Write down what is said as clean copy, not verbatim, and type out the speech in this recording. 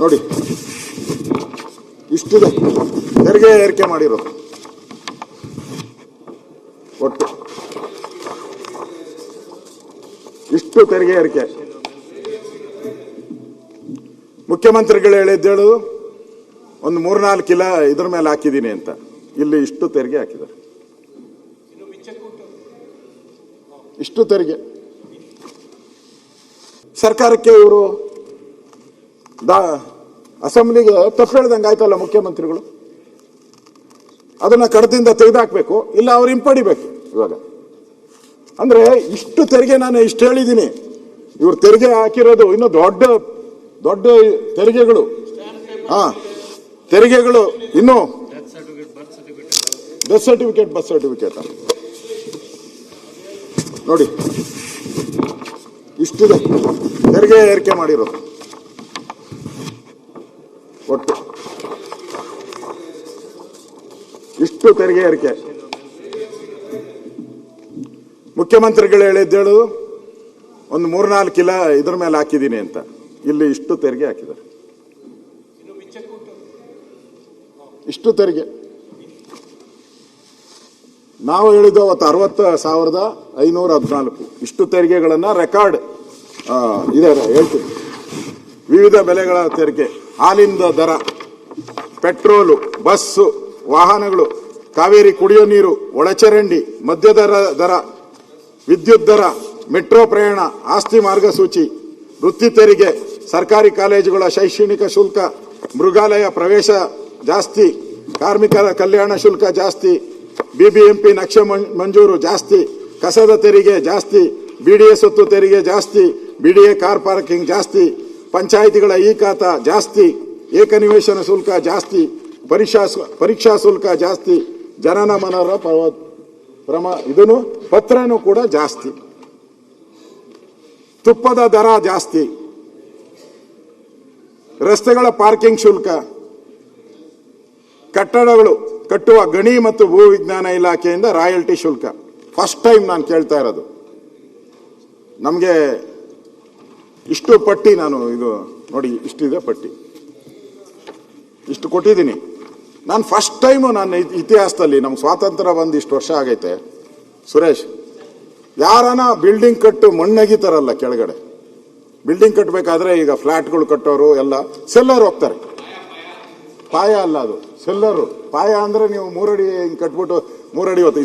ನೋಡಿ, ಇಷ್ಟಿದೆ ತೆರಿಗೆ ಏರಿಕೆ ಮಾಡಿರೋದು. ಒಟ್ಟು ಇಷ್ಟು ತೆರಿಗೆ ಏರಿಕೆ. ಮುಖ್ಯಮಂತ್ರಿಗಳು ಹೇಳಿದ್ದೇಳು ಒಂದು 3-4 ಕಿಲೋ ಇದ್ರ ಮೇಲೆ ಹಾಕಿದ್ದೀನಿ ಅಂತ. ಇಲ್ಲಿ ಇಷ್ಟು ತೆರಿಗೆ ಹಾಕಿದ್ದಾರೆ, ಇಷ್ಟು ತೆರಿಗೆ. ಸರ್ಕಾರಕ್ಕೆ ಇವರು ಅಸೆಂಬ್ಲಿಗೆ ತಪ್ಪು ಹೇಳ್ದಂಗೆ ಆಯ್ತಲ್ಲ ಮುಖ್ಯಮಂತ್ರಿಗಳು. ಅದನ್ನ ಕಡದಿಂದ ತೆಗೆದುಹಾಕ್ಬೇಕು, ಇಲ್ಲ ಅವ್ರು ಹಿಂಪಡಿಬೇಕು. ಇವಾಗ ಅಂದ್ರೆ ಇಷ್ಟು ತೆರಿಗೆ ನಾನು ಇಷ್ಟು ಹೇಳಿದ್ದೀನಿ. ಇವ್ರು ತೆರಿಗೆ ಹಾಕಿರೋದು ಇನ್ನು ದೊಡ್ಡ ದೊಡ್ಡ ತೆರಿಗೆಗಳು. ತೆರಿಗೆಗಳು ಇನ್ನು ಬಸ್ ಸರ್ಟಿಫಿಕೇಟ್ ನೋಡಿ, ಇಷ್ಟಿದೆ ತೆರಿಗೆ ಏರಿಕೆ ಮಾಡಿರೋದು. ಒಟ್ಟು ಇಷ್ಟು ತೆರಿಗೆ ಏರಿಕೆ. ಮುಖ್ಯಮಂತ್ರಿಗಳು ಹೇಳಿದ್ದೇಳು ಒಂದು 3-4 ಕಿಲೋ ಇದ್ರ ಮೇಲೆ ಹಾಕಿದ್ದೀನಿ ಅಂತ. ಇಲ್ಲಿ ಇಷ್ಟು ತೆರಿಗೆ ಹಾಕಿದ್ದಾರೆ, ಇಷ್ಟು ತೆರಿಗೆ. ನಾವು ಹೇಳಿದ್ದು ಅವತ್ತು 60,514 ಇಷ್ಟು ತೆರಿಗೆಗಳನ್ನ ರೆಕಾರ್ಡ್ ಇದೆ ಹೇಳ್ತೀನಿ. ವಿವಿಧ ಬೆಲೆಗಳ ತೆರಿಗೆ, ಹಾಲಿನ ದರ, ಪೆಟ್ರೋಲು, ಬಸ್ಸು, ವಾಹನಗಳು, ಕಾವೇರಿ ಕುಡಿಯೋ ನೀರು, ಒಳಚರಂಡಿ, ಮದ್ಯದ ದರ, ವಿದ್ಯುತ್ ದರ, ಮೆಟ್ರೋ ಪ್ರಯಾಣ, ಆಸ್ತಿ ಮಾರ್ಗಸೂಚಿ, ವೃತ್ತಿ ತೆರಿಗೆ, ಸರ್ಕಾರಿ ಕಾಲೇಜುಗಳ ಶೈಕ್ಷಣಿಕ ಶುಲ್ಕ, ಮೃಗಾಲಯ ಪ್ರವೇಶ ಜಾಸ್ತಿ, ಕಾರ್ಮಿಕರ ಕಲ್ಯಾಣ ಶುಲ್ಕ ಜಾಸ್ತಿ, ಬಿಬಿಎಂಪಿ ನಕ್ಷೆ ಮಂಜೂರು ಜಾಸ್ತಿ, ಕಸದ ತೆರಿಗೆ ಜಾಸ್ತಿ, ಬಿಡಿಎ ಸ್ವತ್ತು ತೆರಿಗೆ ಜಾಸ್ತಿ, ಬಿಡಿಎ ಕಾರ್ ಪಾರ್ಕಿಂಗ್ ಜಾಸ್ತಿ, ಪಂಚಾಯಿತಿಗಳ ಇ ಖಾತಾ ಜಾಸ್ತಿ, ಏಕನಿವೇಶನ ಶುಲ್ಕ ಜಾಸ್ತಿ, ಪರೀಕ್ಷಾ ಶುಲ್ಕ ಜಾಸ್ತಿ, ಜನನ ಮನರ ಇದನ್ನು ಪತ್ರನೂ ಕೂಡ ಜಾಸ್ತಿ, ತುಪ್ಪದ ದರ ಜಾಸ್ತಿ, ರಸ್ತೆಗಳ ಪಾರ್ಕಿಂಗ್ ಶುಲ್ಕ, ಕಟ್ಟಡಗಳು ಕಟ್ಟುವ ಗಣಿ ಮತ್ತು ಭೂ ವಿಜ್ಞಾನ ಇಲಾಖೆಯಿಂದ ರಾಯಲ್ಟಿ ಶುಲ್ಕ. ಫಸ್ಟ್ ಟೈಮ್ ನಾನು ಕೇಳ್ತಾ ಇರೋದು. ನಮಗೆ ಇಷ್ಟು ಪಟ್ಟಿ, ನಾನು ಇದು ನೋಡಿ ಇಷ್ಟಿದೆ ಪಟ್ಟಿ, ಇಷ್ಟು ಕೊಟ್ಟಿದ್ದೀನಿ. ನಾನು ಫಸ್ಟ್ ಟೈಮು ನನ್ನ ಇತಿಹಾಸದಲ್ಲಿ, ನಮ್ಮ ಸ್ವಾತಂತ್ರ್ಯ ಬಂದು ಇಷ್ಟು ವರ್ಷ ಆಗೈತೆ ಸುರೇಶ್, ಯಾರನ ಬಿಲ್ಡಿಂಗ್ ಕಟ್ಟು ಮಣ್ಣಗಿತಾರಲ್ಲ ಕೆಳಗಡೆ, ಬಿಲ್ಡಿಂಗ್ ಕಟ್ಟಬೇಕಾದ್ರೆ ಈಗ ಫ್ಲಾಟ್ಗಳು ಕಟ್ಟೋರು ಎಲ್ಲ ಸೆಲ್ಲರ್ ಹೋಗ್ತಾರೆ. ಪಾಯ ಅಲ್ಲ ಅದು, ಸೆಲ್ಲರು. ಪಾಯ ಅಂದ್ರೆ ನೀವು 3 ಅಡಿ ಹಿಂಗೆ ಕಟ್ಬಿಟ್ಟು 3 ಅಡಿ ಹೊತ್ತು